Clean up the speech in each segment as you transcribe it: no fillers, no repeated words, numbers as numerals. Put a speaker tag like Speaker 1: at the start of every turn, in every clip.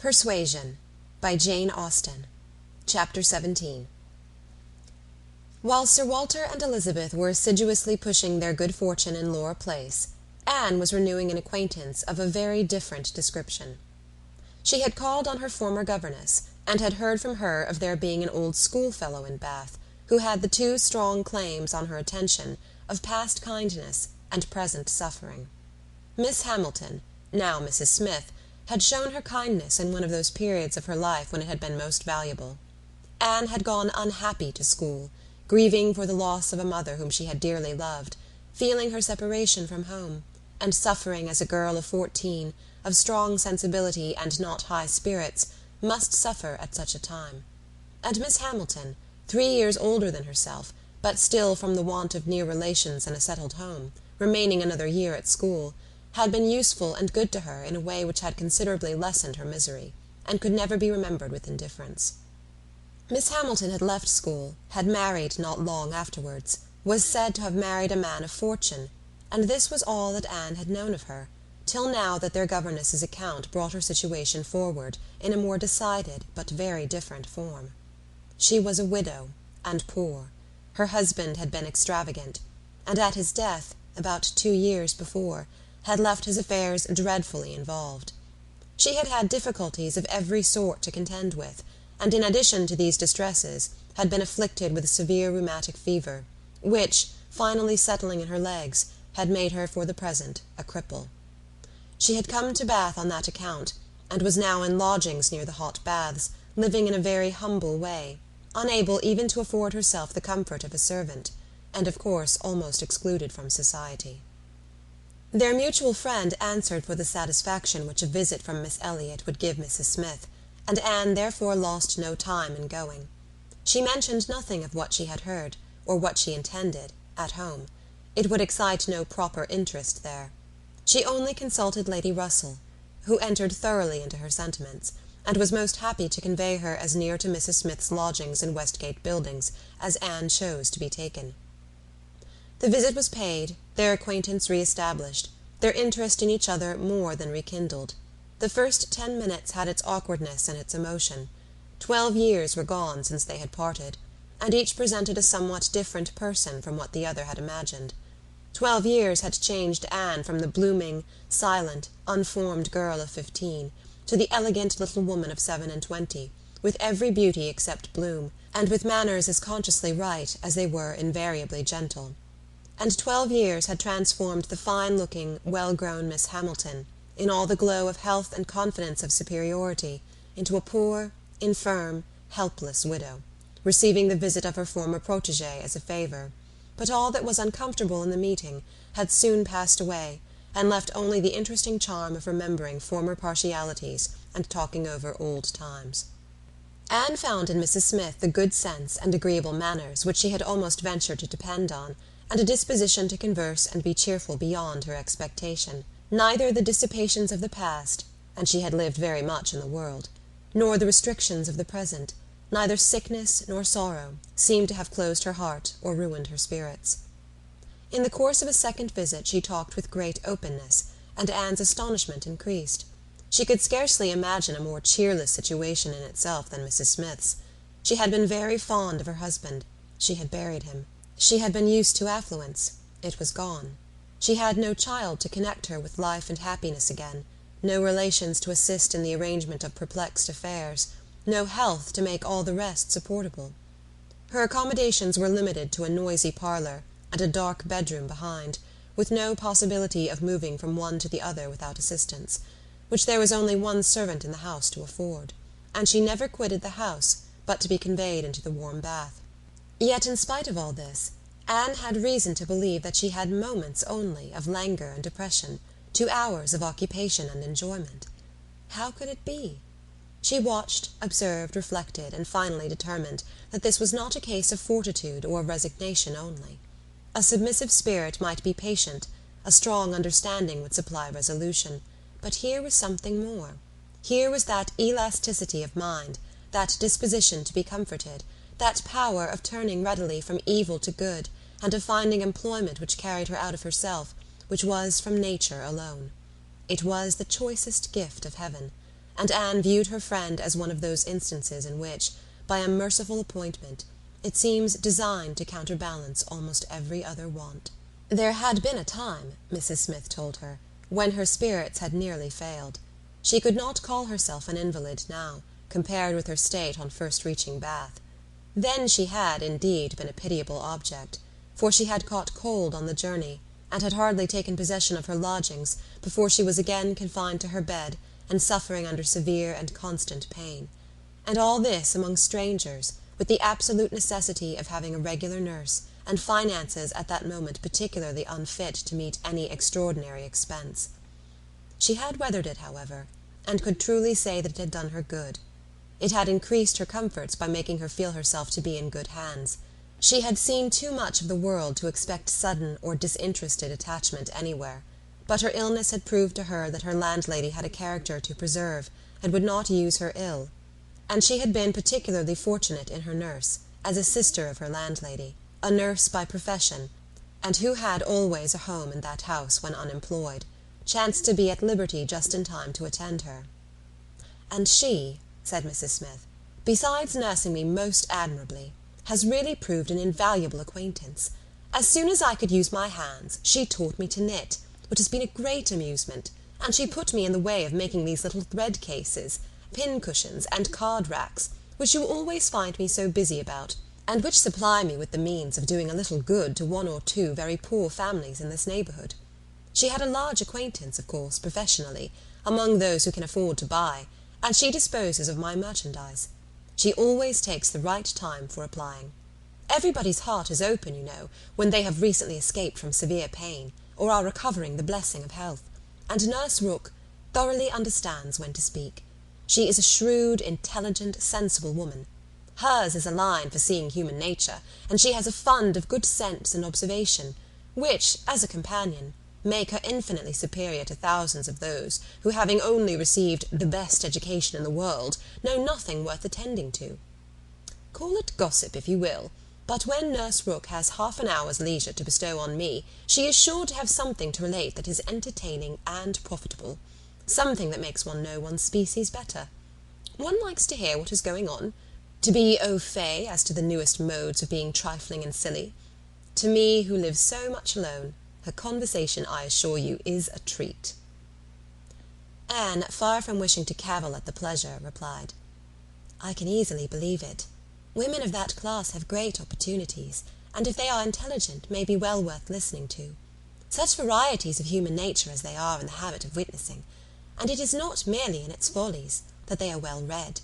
Speaker 1: Persuasion by Jane Austen. Chapter 17. While Sir Walter and Elizabeth were assiduously pushing their good fortune in Laura Place, Anne was renewing an acquaintance of a very different description. She had called on her former governess, and had heard from her of there being an old schoolfellow in Bath, who had the two strong claims on her attention of past kindness and present suffering. Miss Hamilton, now Mrs. Smith, had shown her kindness in one of those periods of her life when it had been most valuable. Anne had gone unhappy to school, grieving for the loss of a mother whom she had dearly loved, feeling her separation from home, and suffering as a girl of 14, of strong sensibility and not high spirits, must suffer at such a time. And Miss Hamilton, 3 years older than herself, but still from the want of near relations and a settled home, remaining another year at school, had been useful and good to her in a way which had considerably lessened her misery, and could never be remembered with indifference. Miss Hamilton had left school, had married not long afterwards, was said to have married a man of fortune, and this was all that Anne had known of her, till now that their governess's account brought her situation forward in a more decided but very different form. She was a widow, and poor. Her husband had been extravagant, and at his death, about 2 years before, had left his affairs dreadfully involved. She had had difficulties of every sort to contend with, and in addition to these distresses had been afflicted with a severe rheumatic fever, which, finally settling in her legs, had made her for the present a cripple. She had come to Bath on that account, and was now in lodgings near the hot baths, living in a very humble way, unable even to afford herself the comfort of a servant, and of course almost excluded from society. Their mutual friend answered for the satisfaction which a visit from Miss Elliot would give Mrs. Smith, and Anne therefore lost no time in going. She mentioned nothing of what she had heard, or what she intended, at home. It would excite no proper interest there. She only consulted Lady Russell, who entered thoroughly into her sentiments, and was most happy to convey her as near to Mrs. Smith's lodgings in Westgate Buildings as Anne chose to be taken. The visit was paid, their acquaintance re-established, their interest in each other more than rekindled. The first 10 minutes had its awkwardness and its emotion. 12 years were gone since they had parted, and each presented a somewhat different person from what the other had imagined. 12 years had changed Anne from the blooming, silent, unformed girl of 15 to the elegant little woman of 27, with every beauty except bloom, and with manners as consciously right as they were invariably gentle. And 12 years had transformed the fine-looking, well-grown Miss Hamilton, in all the glow of health and confidence of superiority, into a poor, infirm, helpless widow, receiving the visit of her former protégé as a favour. But all that was uncomfortable in the meeting had soon passed away, and left only the interesting charm of remembering former partialities and talking over old times. Anne found in Mrs. Smith the good sense and agreeable manners which she had almost ventured to depend on, and a disposition to converse and be cheerful beyond her expectation. Neither the dissipations of the past, and she had lived very much in the world, nor the restrictions of the present, neither sickness nor sorrow, seemed to have closed her heart or ruined her spirits. In the course of a second visit she talked with great openness, and Anne's astonishment increased. She could scarcely imagine a more cheerless situation in itself than Mrs. Smith's. She had been very fond of her husband. She had buried him. She had been used to affluence. It was gone. She had no child to connect her with life and happiness again, no relations to assist in the arrangement of perplexed affairs, no health to make all the rest supportable. Her accommodations were limited to a noisy parlour, and a dark bedroom behind, with no possibility of moving from one to the other without assistance, which there was only one servant in the house to afford, and she never quitted the house but to be conveyed into the warm bath. Yet in spite of all this, Anne had reason to believe that she had moments only of languor and depression, 2 hours of occupation and enjoyment. How could it be? She watched, observed, reflected, and finally determined that this was not a case of fortitude or of resignation only. A submissive spirit might be patient, a strong understanding would supply resolution, but here was something more. Here was that elasticity of mind, that disposition to be comforted, that power of turning readily from evil to good, and of finding employment which carried her out of herself, which was from nature alone. It was the choicest gift of heaven, and Anne viewed her friend as one of those instances in which, by a merciful appointment, it seems designed to counterbalance almost every other want. There had been a time, Mrs. Smith told her, when her spirits had nearly failed. She could not call herself an invalid now, compared with her state on first reaching Bath. Then she had, indeed, been a pitiable object, for she had caught cold on the journey, and had hardly taken possession of her lodgings before she was again confined to her bed and suffering under severe and constant pain. And all this among strangers, with the absolute necessity of having a regular nurse, and finances at that moment particularly unfit to meet any extraordinary expense. She had weathered it, however, and could truly say that it had done her good. It had increased her comforts by making her feel herself to be in good hands. She had seen too much of the world to expect sudden or disinterested attachment anywhere, but her illness had proved to her that her landlady had a character to preserve, and would not use her ill, and she had been particularly fortunate in her nurse, as a sister of her landlady, a nurse by profession, and who had always a home in that house when unemployed, chanced to be at liberty just in time to attend her. "And she," said Mrs. Smith, "besides nursing me most admirably, has really proved an invaluable acquaintance. As soon as I could use my hands, she taught me to knit, which has been a great amusement, and she put me in the way of making these little thread cases, pin cushions, and card racks, which you always find me so busy about, and which supply me with the means of doing a little good to one or two very poor families in this neighbourhood. She had a large acquaintance, of course, professionally, among those who can afford to buy, and she disposes of my merchandise. She always takes the right time for applying. Everybody's heart is open, you know, when they have recently escaped from severe pain, or are recovering the blessing of health, and Nurse Rooke thoroughly understands when to speak. She is a shrewd, intelligent, sensible woman. Hers is a line for seeing human nature, and she has a fund of good sense and observation, which, as a companion, make her infinitely superior to thousands of those who, having only received the best education in the world, know nothing worth attending to. Call it gossip if you will, but when Nurse Rooke has half an hour's leisure to bestow on me, she is sure to have something to relate that is entertaining and profitable, something that makes one know one's species better. One likes to hear what is going on, to be au fait as to the newest modes of being trifling and silly. To me, who live so much alone, her conversation, I assure you, is a treat." Anne, far from wishing to cavil at the pleasure, replied, "I can easily believe it. Women of that class have great opportunities, and if they are intelligent, may be well worth listening to. Such varieties of human nature as they are in the habit of witnessing, and it is not merely in its follies that they are well read,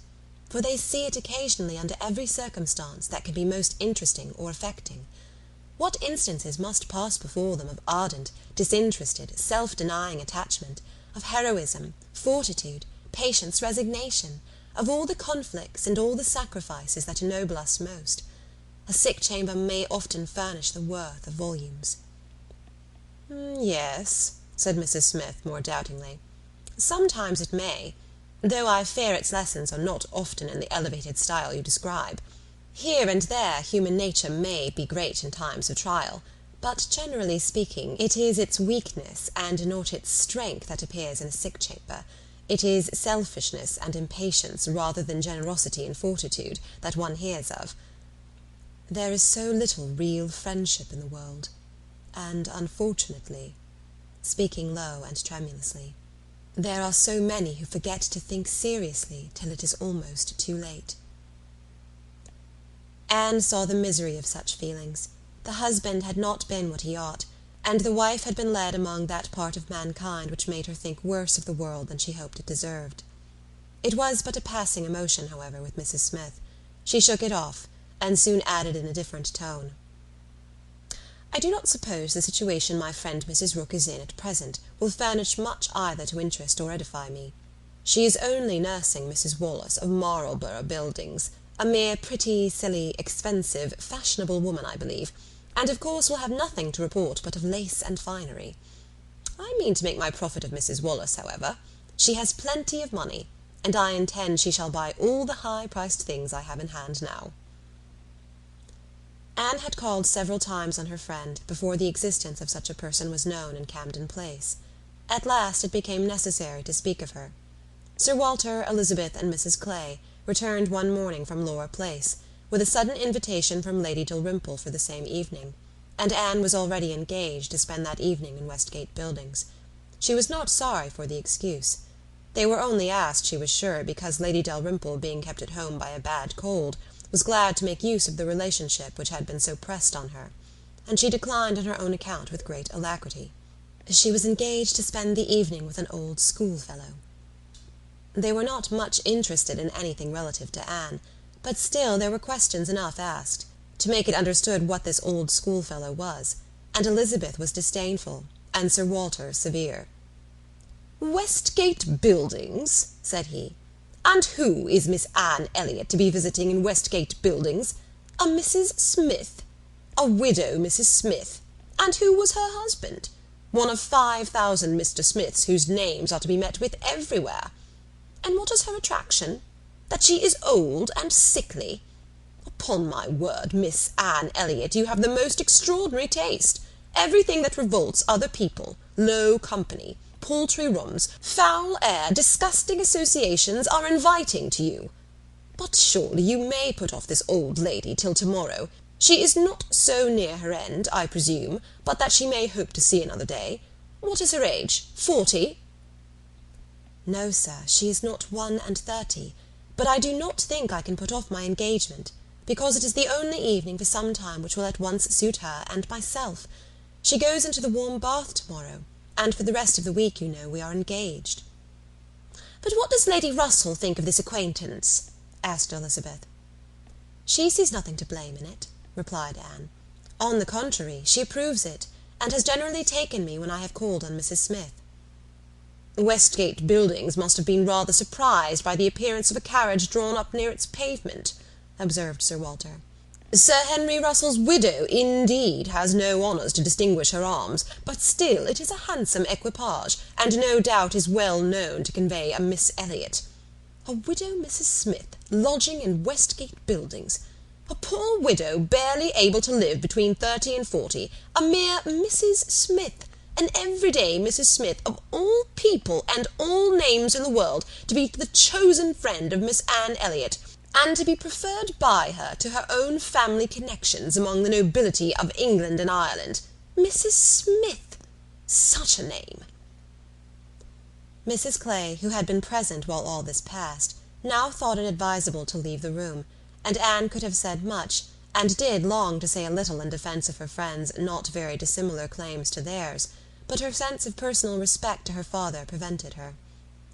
Speaker 1: for they see it occasionally under every circumstance that can be most interesting or affecting. What instances must pass before them of ardent, disinterested, self-denying attachment, of heroism, fortitude, patience, resignation, of all the conflicts and all the sacrifices that ennoble us most. A sick chamber may often furnish the worth of volumes." "Yes," said Mrs. Smith more doubtingly. "Sometimes it may, though I fear its lessons are not often in the elevated style you describe. Here and there human nature may be great in times of trial, but generally speaking it is its weakness and not its strength that appears in a sick chamber. It is selfishness and impatience rather than generosity and fortitude that one hears of. There is so little real friendship in the world, and unfortunately," speaking low and tremulously, "there are so many who forget to think seriously till it is almost too late." Anne saw the misery of such feelings. The husband had not been what he ought, and the wife had been led among that part of mankind which made her think worse of the world than she hoped it deserved. It was but a passing emotion, however, with Mrs. Smith. She shook it off, and soon added in a different tone, "I do not suppose the situation my friend Mrs. Rooke is in at present will furnish much either to interest or edify me. She is only nursing Mrs. Wallace of Marlborough Buildings, a mere pretty, silly, expensive, fashionable woman, I believe, and of course will have nothing to report but of lace and finery. I mean to make my profit of Mrs. Wallace, however. She has plenty of money, and I intend she shall buy all the high-priced things I have in hand now." Anne had called several times on her friend before the existence of such a person was known in Camden Place. At last it became necessary to speak of her. Sir Walter, Elizabeth, and Mrs. Clay returned one morning from Laura Place, with a sudden invitation from Lady Dalrymple for the same evening, and Anne was already engaged to spend that evening in Westgate Buildings. She was not sorry for the excuse. They were only asked, she was sure, because Lady Dalrymple, being kept at home by a bad cold, was glad to make use of the relationship which had been so pressed on her, and she declined on her own account with great alacrity. She was engaged to spend the evening with an old schoolfellow. They were not much interested in anything relative to Anne, but still there were questions enough asked, to make it understood what this old schoolfellow was, and Elizabeth was disdainful, and Sir Walter severe. "Westgate Buildings," said he. "And who is Miss Anne Elliot to be visiting in Westgate Buildings? A Mrs. Smith. A widow Mrs. Smith. And who was her husband? One of 5,000 Mr. Smiths whose names are to be met with everywhere. And what is her attraction? That she is old and sickly. Upon my word, Miss Anne Elliot, you have the most extraordinary taste. Everything that revolts other people, low company, paltry rooms, foul air, disgusting associations, are inviting to you. But surely you may put off this old lady till to-morrow. She is not so near her end, I presume, but that she may hope to see another day. What is her age? 40? No, sir, she is not 31, but I do not think I can put off my engagement, because it is the only evening for some time which will at once suit her and myself. She goes into the warm bath to-morrow, and for the rest of the week, you know, we are engaged." "But what does Lady Russell think of this acquaintance?" asked Elizabeth. "She sees nothing to blame in it," replied Anne. "On the contrary, she approves it, and has generally taken me when I have called on Mrs. Smith." "Westgate Buildings must have been rather surprised by the appearance of a carriage drawn up near its pavement," observed Sir Walter. "Sir Henry Russell's widow, indeed, has no honours to distinguish her arms, but still it is a handsome equipage, and no doubt is well known to convey a Miss Elliot. A widow Mrs. Smith, lodging in Westgate Buildings. A poor widow barely able to live between 30 and 40, a mere Mrs. Smith, an everyday Mrs. Smith, of all people and all names in the world, to be the chosen friend of Miss Anne Elliot, and to be preferred by her to her own family connections among the nobility of England and Ireland. Mrs. Smith! Such a name!" Mrs. Clay, who had been present while all this passed, now thought it advisable to leave the room, and Anne could have said much, and did long to say a little in defence of her friends' not very dissimilar claims to theirs, but her sense of personal respect to her father prevented her.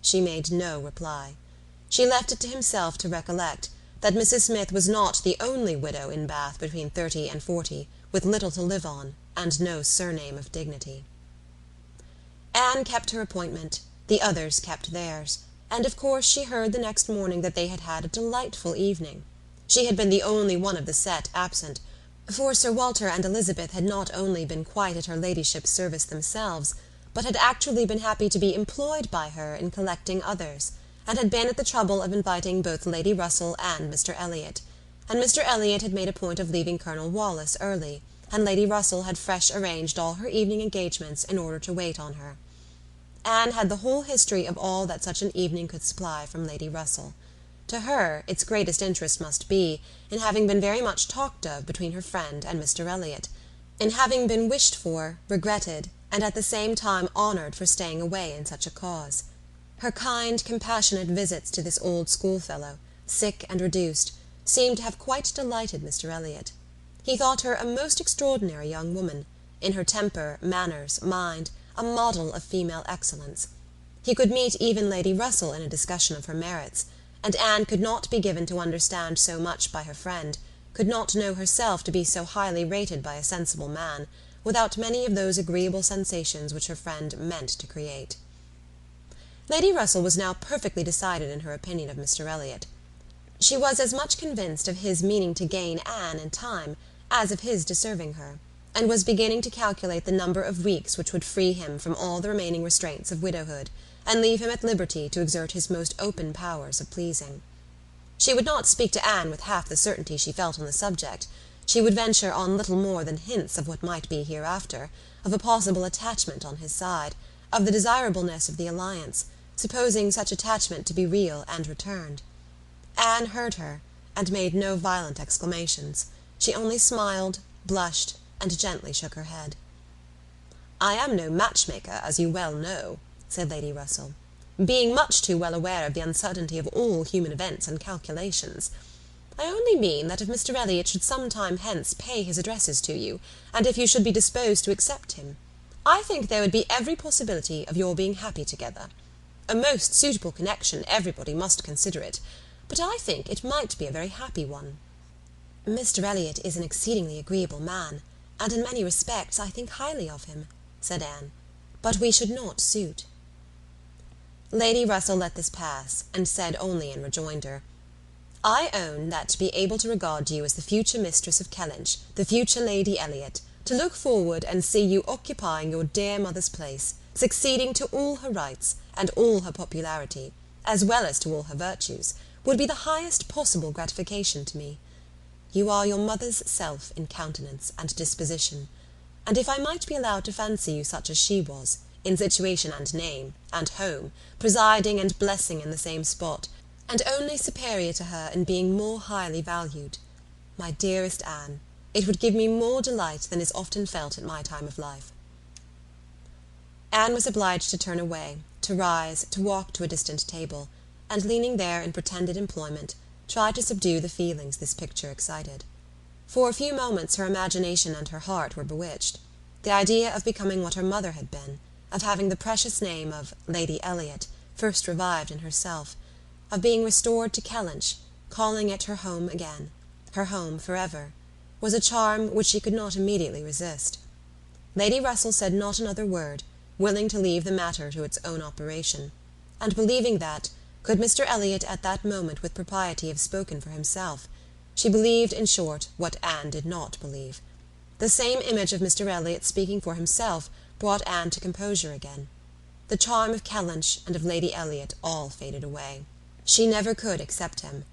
Speaker 1: She made no reply. She left it to himself to recollect that Mrs. Smith was not the only widow in Bath between 30 and 40, with little to live on, and no surname of dignity. Anne kept her appointment, the others kept theirs, and of course she heard the next morning that they had had a delightful evening. She had been the only one of the set absent, for Sir Walter and Elizabeth had not only been quite at her ladyship's service themselves, but had actually been happy to be employed by her in collecting others, and had been at the trouble of inviting both Lady Russell and Mr. Elliot, and Mr. Elliot had made a point of leaving Colonel Wallis early, and Lady Russell had fresh arranged all her evening engagements in order to wait on her. Anne had the whole history of all that such an evening could supply from Lady Russell. To her, its greatest interest must be in having been very much talked of between her friend and Mr. Elliot, in having been wished for, regretted, and at the same time honoured for staying away in such a cause. Her kind, compassionate visits to this old schoolfellow, sick and reduced, seemed to have quite delighted Mr. Elliot. He thought her a most extraordinary young woman, in her temper, manners, mind, a model of female excellence. He could meet even Lady Russell in a discussion of her merits, and Anne could not be given to understand so much by her friend, could not know herself to be so highly rated by a sensible man, without many of those agreeable sensations which her friend meant to create. Lady Russell was now perfectly decided in her opinion of Mr. Elliot. She was as much convinced of his meaning to gain Anne in time as of his deserving her, and was beginning to calculate the number of weeks which would free him from all the remaining restraints of widowhood, and leave him at liberty to exert his most open powers of pleasing. She would not speak to Anne with half the certainty she felt on the subject. She would venture on little more than hints of what might be hereafter, of a possible attachment on his side, of the desirableness of the alliance, supposing such attachment to be real and returned. Anne heard her, and made no violent exclamations. She only smiled, blushed, and gently shook her head. "I am no matchmaker, as you well know," said Lady Russell, "being much too well aware of the uncertainty of all human events and calculations. I only mean that if Mr. Elliot should some time hence pay his addresses to you, and if you should be disposed to accept him, I think there would be every possibility of your being happy together. A most suitable connection, everybody must consider it, but I think it might be a very happy one." "Mr. Elliot is an exceedingly agreeable man, and in many respects I think highly of him," said Anne, "but we should not suit." Lady Russell let this pass, and said only in rejoinder, "I own that to be able to regard you as the future mistress of Kellynch, the future Lady Elliot, to look forward and see you occupying your dear mother's place, succeeding to all her rights, and all her popularity, as well as to all her virtues, would be the highest possible gratification to me. You are your mother's self in countenance and disposition, and if I might be allowed to fancy you such as she was, in situation and name, and home, presiding and blessing in the same spot, and only superior to her in being more highly valued, my dearest Anne, it would give me more delight than is often felt at my time of life." Anne was obliged to turn away, to rise, to walk to a distant table, and leaning there in pretended employment, try to subdue the feelings this picture excited. For a few moments her imagination and her heart were bewitched. The idea of becoming what her mother had been, of having the precious name of Lady Elliot first revived in herself, of being restored to Kellynch, calling it her home again, her home for ever, was a charm which she could not immediately resist. Lady Russell said not another word, willing to leave the matter to its own operation, and believing that, could Mr. Elliot at that moment with propriety have spoken for himself, she believed, in short, what Anne did not believe. The same image of Mr. Elliot speaking for himself brought Anne to composure again. The charm of Kellynch and of Lady Elliot all faded away. She never could accept him,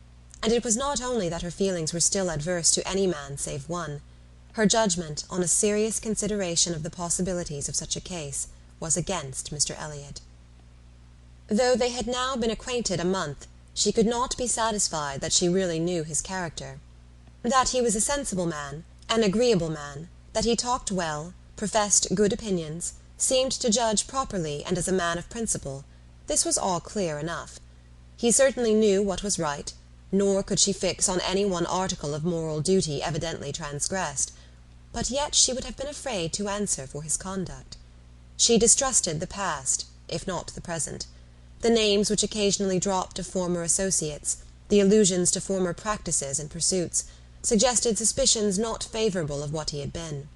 Speaker 1: and it was not only that her feelings were still adverse to any man save one. Her judgment, on a serious consideration of the possibilities of such a case, was against Mr. Elliot. Though they had now been acquainted a month, she could not be satisfied that she really knew his character. That he was a sensible man, an agreeable man, that he talked well, professed good opinions, seemed to judge properly and as a man of principle, this was all clear enough. He certainly knew what was right, nor could she fix on any one article of moral duty evidently transgressed, but yet she would have been afraid to answer for his conduct. She distrusted the past, if not the present. The names which occasionally dropped of former associates, the allusions to former practices and pursuits, suggested suspicions not favourable of what he had been.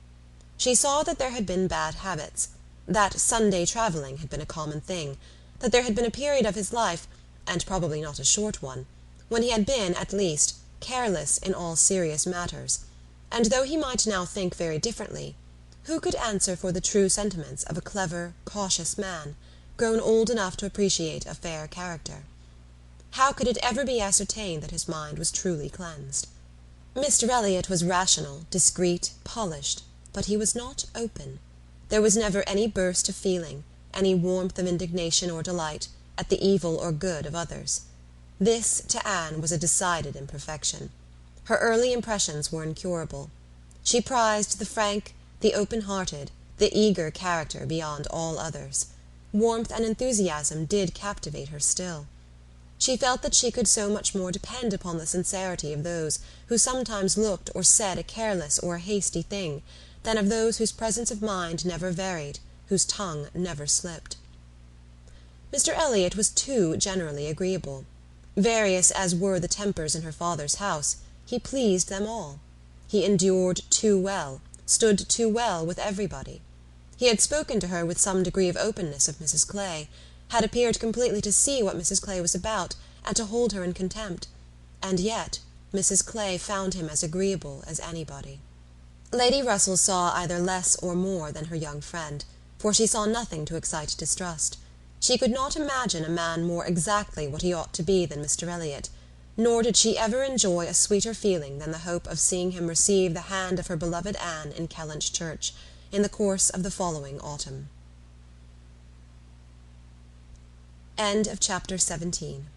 Speaker 1: She saw that there had been bad habits, that Sunday travelling had been a common thing, that there had been a period of his life, and probably not a short one, when he had been, at least, careless in all serious matters, and though he might now think very differently, who could answer for the true sentiments of a clever, cautious man, grown old enough to appreciate a fair character? How could it ever be ascertained that his mind was truly cleansed? Mr. Elliot was rational, discreet, polished, but he was not open. There was never any burst of feeling, any warmth of indignation or delight, at the evil or good of others. This, to Anne, was a decided imperfection. Her early impressions were incurable. She prized the frank, the open-hearted, the eager character beyond all others. Warmth and enthusiasm did captivate her still. She felt that she could so much more depend upon the sincerity of those who sometimes looked or said a careless or a hasty thing, than of those whose presence of mind never varied, whose tongue never slipped. Mr. Elliot was too generally agreeable. Various as were the tempers in her father's house, he pleased them all. He endured too well, stood too well with everybody. He had spoken to her with some degree of openness of Mrs. Clay, had appeared completely to see what Mrs. Clay was about, and to hold her in contempt, and yet Mrs. Clay found him as agreeable as anybody. Lady Russell saw either less or more than her young friend, for she saw nothing to excite distrust. She could not imagine a man more exactly what he ought to be than Mr. Elliot, nor did she ever enjoy a sweeter feeling than the hope of seeing him receive the hand of her beloved Anne in Kellynch Church, in the course of the following autumn. End of chapter 17.